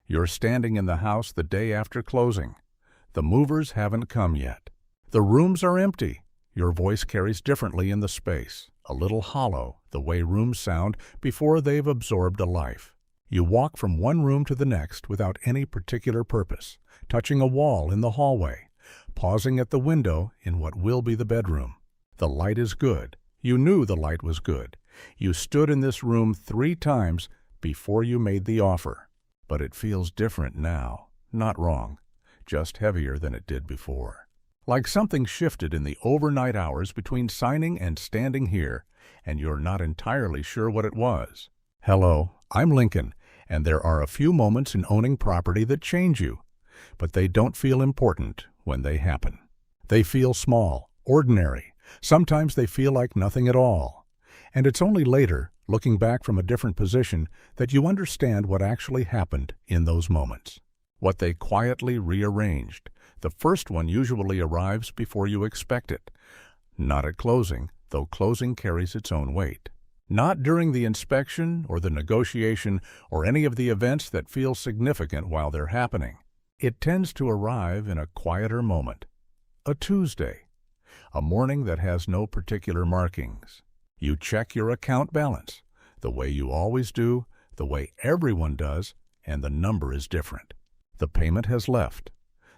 You're standing in the house the day after closing. The movers haven't come yet. The rooms are empty. Your voice carries differently in the space, a little hollow, the way rooms sound before they've absorbed a life. You walk from one room to the next without any particular purpose, touching a wall in the hallway, pausing at the window in what will be the bedroom. The light is good. You knew the light was good. You stood in this room 3 times before you made the offer. But it feels different now. Not wrong, just heavier than it did before. Like something shifted in the overnight hours between signing and standing here, and you're not entirely sure what it was. Hello, I'm Lincoln, and there are a few moments in owning property that change you, but they don't feel important when they happen. They feel small, ordinary. Sometimes they feel like nothing at all. And it's only later, looking back from a different position, that you understand what actually happened in those moments. What they quietly rearranged. The first one usually arrives before you expect it. Not at closing, though closing carries its own weight. Not during the inspection or the negotiation or any of the events that feel significant while they're happening. It tends to arrive in a quieter moment. A Tuesday. A morning that has no particular markings. You check your account balance, the way you always do, the way everyone does, and the number is different. The payment has left.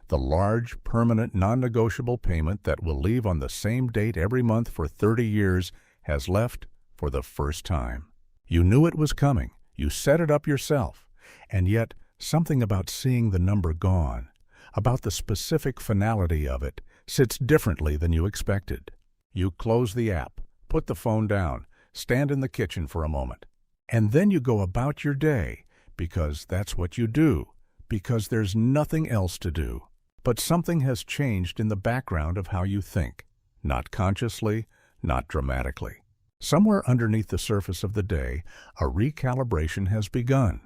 The large, permanent, non-negotiable payment that will leave on the same date every month for 30 years has left for the first time. You knew it was coming. You set it up yourself. And yet, something about seeing the number gone, about the specific finality of it, sits differently than you expected. You close the app, put the phone down, stand in the kitchen for a moment. And then you go about your day, because that's what you do, because there's nothing else to do. But something has changed in the background of how you think. Not consciously, not dramatically. Somewhere underneath the surface of the day, a recalibration has begun.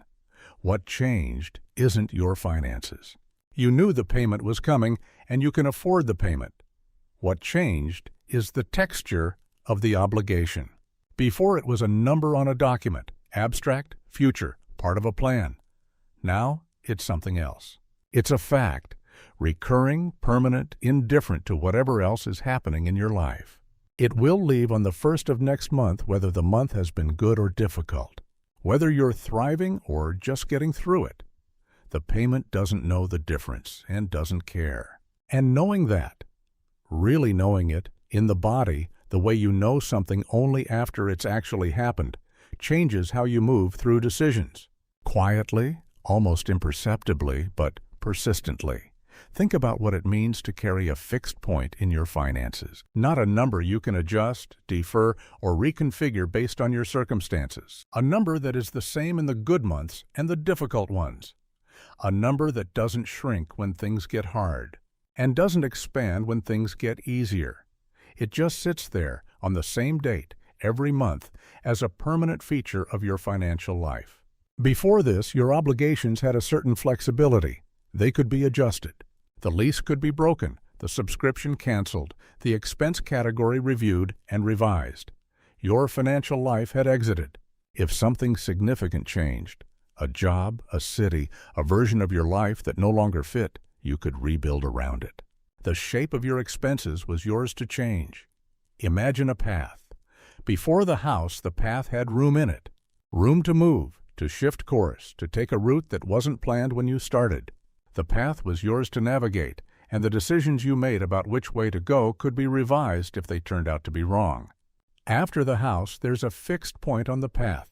What changed isn't your finances. You knew the payment was coming, and you can afford the payment. What changed is the texture of the obligation. Before it was a number on a document, abstract, future, part of a plan. Now it's something else. It's a fact, recurring, permanent, indifferent to whatever else is happening in your life. It will leave on the 1st of next month whether the month has been good or difficult, whether you're thriving or just getting through it. The payment doesn't know the difference and doesn't care. And knowing that, really knowing it, in the body, the way you know something only after it's actually happened, changes how you move through decisions. Quietly, almost imperceptibly, but persistently. Think about what it means to carry a fixed point in your finances, not a number you can adjust, defer, or reconfigure based on your circumstances. A number that is the same in the good months and the difficult ones. A number that doesn't shrink when things get hard, and doesn't expand when things get easier. It just sits there on the same date, every month, as a permanent feature of your financial life. Before this, your obligations had a certain flexibility. They could be adjusted. The lease could be broken, the subscription canceled, the expense category reviewed and revised. Your financial life had exited. If something significant changed, a job, a city, a version of your life that no longer fit, you could rebuild around it. The shape of your expenses was yours to change. Imagine a path. Before the house, the path had room in it. Room to move, to shift course, to take a route that wasn't planned when you started. The path was yours to navigate, and the decisions you made about which way to go could be revised if they turned out to be wrong. After the house, there's a fixed point on the path.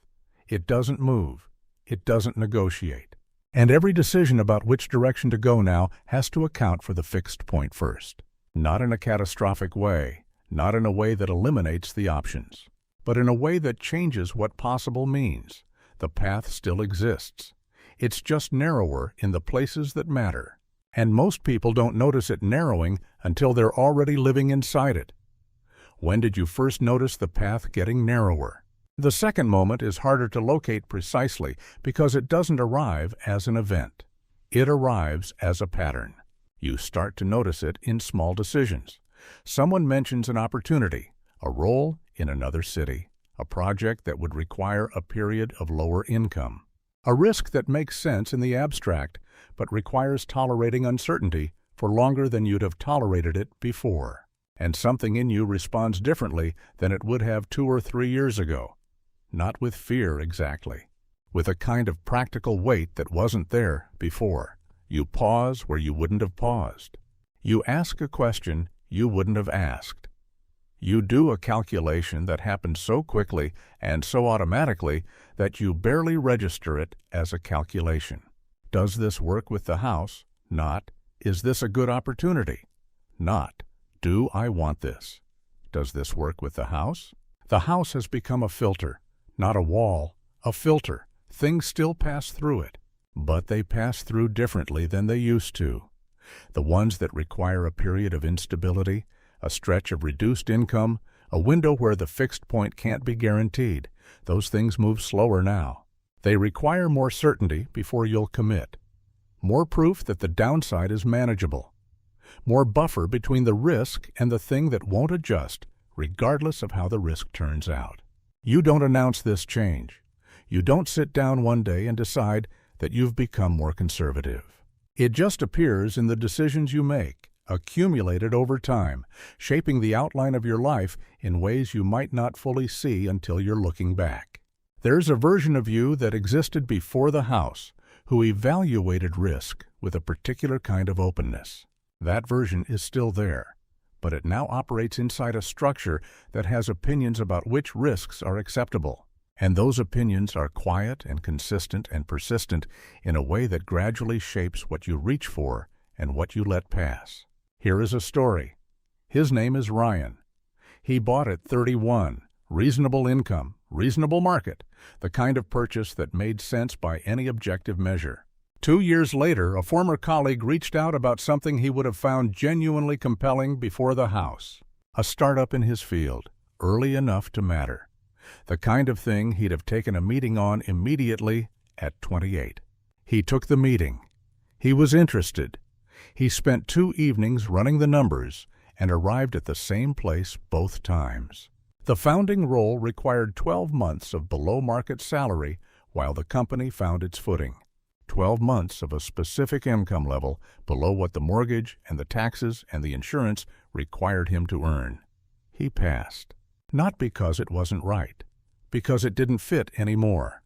It doesn't move. It doesn't negotiate. And every decision about which direction to go now has to account for the fixed point first. Not in a catastrophic way, not in a way that eliminates the options, but in a way that changes what possible means. The path still exists. It's just narrower in the places that matter. And most people don't notice it narrowing until they're already living inside it. When did you first notice the path getting narrower? The second moment is harder to locate precisely because it doesn't arrive as an event. It arrives as a pattern. You start to notice it in small decisions. Someone mentions an opportunity, a role in another city, a project that would require a period of lower income. A risk that makes sense in the abstract, but requires tolerating uncertainty for longer than you'd have tolerated it before. And something in you responds differently than it would have 2 or 3 years ago. Not with fear exactly, with a kind of practical weight that wasn't there before. You pause where you wouldn't have paused. You ask a question you wouldn't have asked. You do a calculation that happens so quickly and so automatically that you barely register it as a calculation. Does this work with the house? Not. Is this a good opportunity? Not. Do I want this? Does this work with the house? The house has become a filter, not a wall, a filter. Things still pass through it, but they pass through differently than they used to. The ones that require a period of instability, a stretch of reduced income, a window where the fixed point can't be guaranteed, those things move slower now. They require more certainty before you'll commit. More proof that the downside is manageable. More buffer between the risk and the thing that won't adjust, regardless of how the risk turns out. You don't announce this change. You don't sit down one day and decide that you've become more conservative. It just appears in the decisions you make, accumulated over time, shaping the outline of your life in ways you might not fully see until you're looking back. There's a version of you that existed before the house, who evaluated risk with a particular kind of openness. That version is still there, but it now operates inside a structure that has opinions about which risks are acceptable. And those opinions are quiet and consistent and persistent in a way that gradually shapes what you reach for and what you let pass. Here is a story. His name is Ryan. He bought at 31, reasonable income, reasonable market, the kind of purchase that made sense by any objective measure. 2 years later, a former colleague reached out about something he would have found genuinely compelling before the house. A startup in his field, early enough to matter. The kind of thing he'd have taken a meeting on immediately at 28. He took the meeting. He was interested. He spent 2 evenings running the numbers and arrived at the same place both times. The founding role required 12 months of below-market salary while the company found its footing. 12 months of a specific income level below what the mortgage and the taxes and the insurance required him to earn. He passed. Not because it wasn't right, because it didn't fit anymore.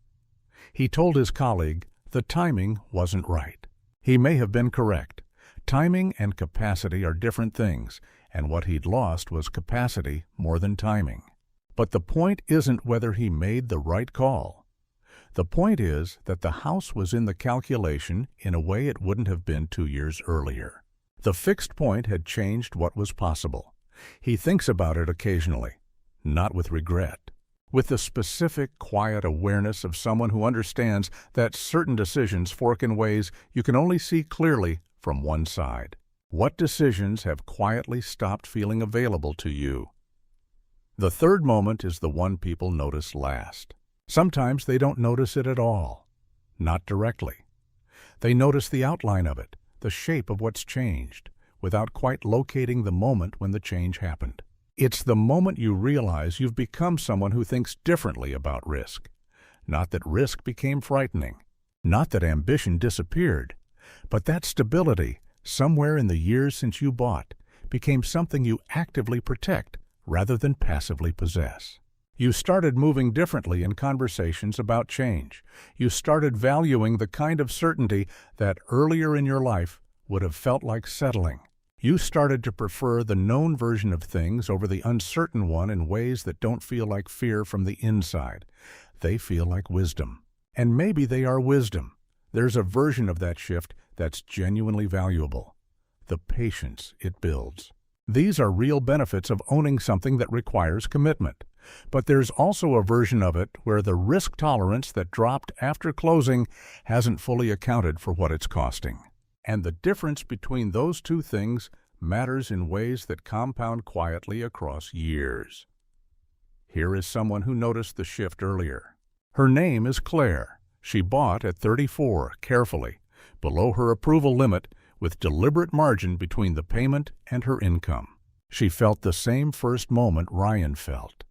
He told his colleague the timing wasn't right. He may have been correct. Timing and capacity are different things, and what he'd lost was capacity more than timing. But the point isn't whether he made the right call. The point is that the house was in the calculation in a way it wouldn't have been 2 years earlier. The fixed point had changed what was possible. He thinks about it occasionally. Not with regret, with the specific, quiet awareness of someone who understands that certain decisions fork in ways you can only see clearly from one side. What decisions have quietly stopped feeling available to you? The third moment is the one people notice last. Sometimes they don't notice it at all, not directly. They notice the outline of it, the shape of what's changed, without quite locating the moment when the change happened. It's the moment you realize you've become someone who thinks differently about risk. Not that risk became frightening, not that ambition disappeared, but that stability, somewhere in the years since you bought, became something you actively protect rather than passively possess. You started moving differently in conversations about change. You started valuing the kind of certainty that earlier in your life would have felt like settling. You started to prefer the known version of things over the uncertain one in ways that don't feel like fear from the inside. They feel like wisdom. And maybe they are wisdom. There's a version of that shift that's genuinely valuable. The patience it builds. These are real benefits of owning something that requires commitment. But there's also a version of it where the risk tolerance that dropped after closing hasn't fully accounted for what it's costing. And the difference between those two things matters in ways that compound quietly across years. Here is someone who noticed the shift earlier. Her name is Claire. She bought at 34, carefully, below her approval limit, with deliberate margin between the payment and her income. She felt the same first moment Ryan felt.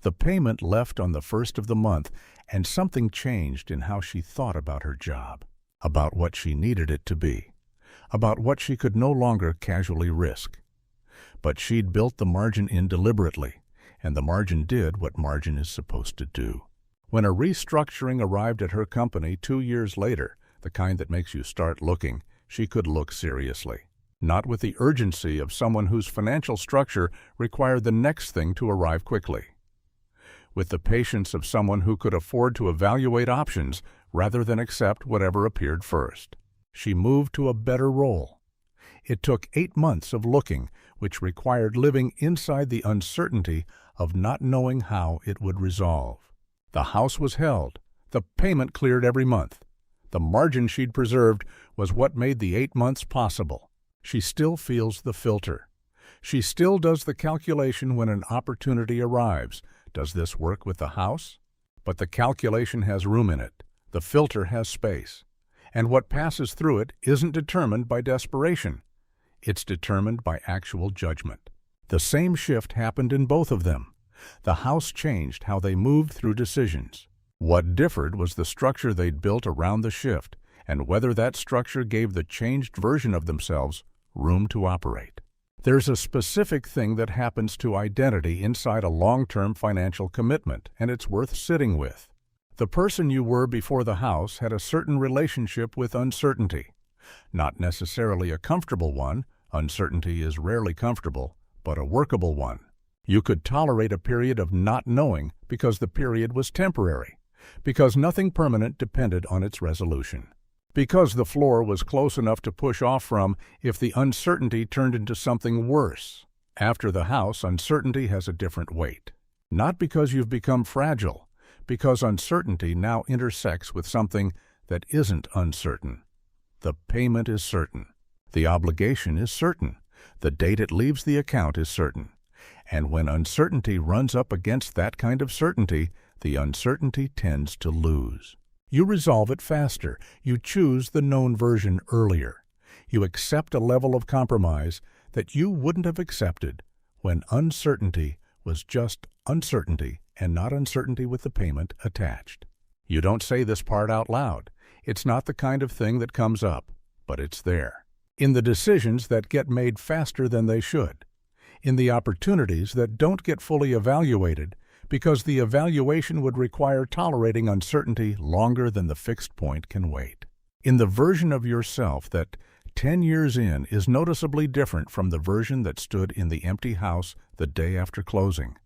The payment left on the first of the month, and something changed in how she thought about her job, about what she needed it to be, about what she could no longer casually risk. But she'd built the margin in deliberately, and the margin did what margin is supposed to do. When a restructuring arrived at her company 2 years later, the kind that makes you start looking, she could look seriously. Not with the urgency of someone whose financial structure required the next thing to arrive quickly. With the patience of someone who could afford to evaluate options rather than accept whatever appeared first. She moved to a better role. It took 8 months of looking, which required living inside the uncertainty of not knowing how it would resolve. The house was held. The payment cleared every month. The margin she'd preserved was what made the 8 months possible. She still feels the filter. She still does the calculation when an opportunity arrives. Does this work with the house? But the calculation has room in it. The filter has space. And what passes through it isn't determined by desperation. It's determined by actual judgment. The same shift happened in both of them. The house changed how they moved through decisions. What differed was the structure they'd built around the shift, and whether that structure gave the changed version of themselves room to operate. There's a specific thing that happens to identity inside a long-term financial commitment, and it's worth sitting with. The person you were before the house had a certain relationship with uncertainty. Not necessarily a comfortable one. Uncertainty is rarely comfortable, but a workable one. You could tolerate a period of not knowing because the period was temporary, because nothing permanent depended on its resolution, because the floor was close enough to push off from if the uncertainty turned into something worse. After the house, uncertainty has a different weight. Not because you've become fragile, because uncertainty now intersects with something that isn't uncertain. The payment is certain. The obligation is certain. The date it leaves the account is certain. And when uncertainty runs up against that kind of certainty, the uncertainty tends to lose. You resolve it faster. You choose the known version earlier. You accept a level of compromise that you wouldn't have accepted when uncertainty was just uncertainty and not uncertainty with the payment attached. You don't say this part out loud. It's not the kind of thing that comes up, but it's there. In the decisions that get made faster than they should. In the opportunities that don't get fully evaluated because the evaluation would require tolerating uncertainty longer than the fixed point can wait. In the version of yourself that 10 years in is noticeably different from the version that stood in the empty house the day after closing.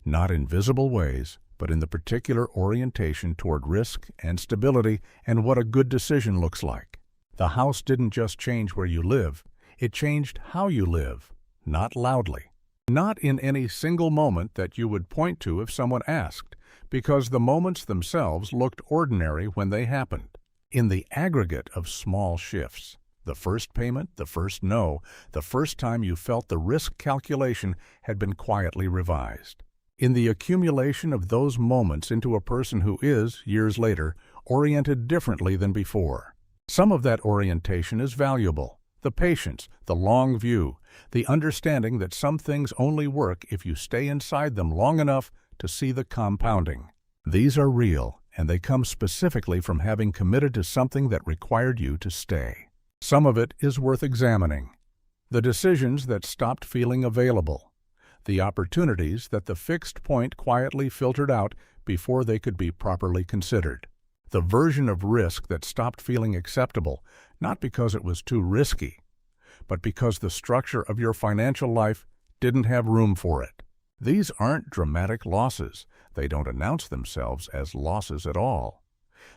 Not in visible ways, but in the particular orientation toward risk and stability and what a good decision looks like. The house didn't just change where you live, it changed how you live, not loudly. Not in any single moment that you would point to if someone asked, because the moments themselves looked ordinary when they happened. In the aggregate of small shifts, the first payment, the first no, the first time you felt the risk calculation had been quietly revised. In the accumulation of those moments into a person who is, years later, oriented differently than before. Some of that orientation is valuable. The patience, the long view, the understanding that some things only work if you stay inside them long enough to see the compounding. These are real, and they come specifically from having committed to something that required you to stay. Some of it is worth examining. The decisions that stopped feeling available. The opportunities that the fixed point quietly filtered out before they could be properly considered. The version of risk that stopped feeling acceptable, not because it was too risky, but because the structure of your financial life didn't have room for it. These aren't dramatic losses. They don't announce themselves as losses at all.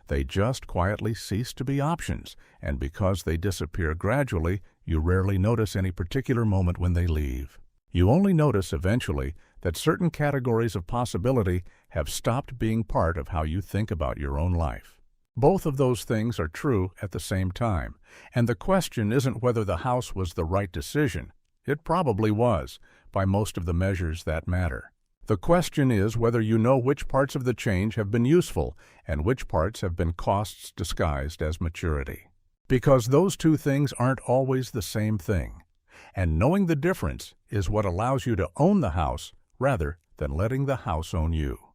They just quietly cease to be options, and because they disappear gradually, you rarely notice any particular moment when they leave. You only notice eventually that certain categories of possibility have stopped being part of how you think about your own life. Both of those things are true at the same time, and the question isn't whether the house was the right decision. It probably was, by most of the measures that matter. The question is whether you know which parts of the change have been useful and which parts have been costs disguised as maturity. Because those two things aren't always the same thing. And knowing the difference is what allows you to own the house rather than letting the house own you.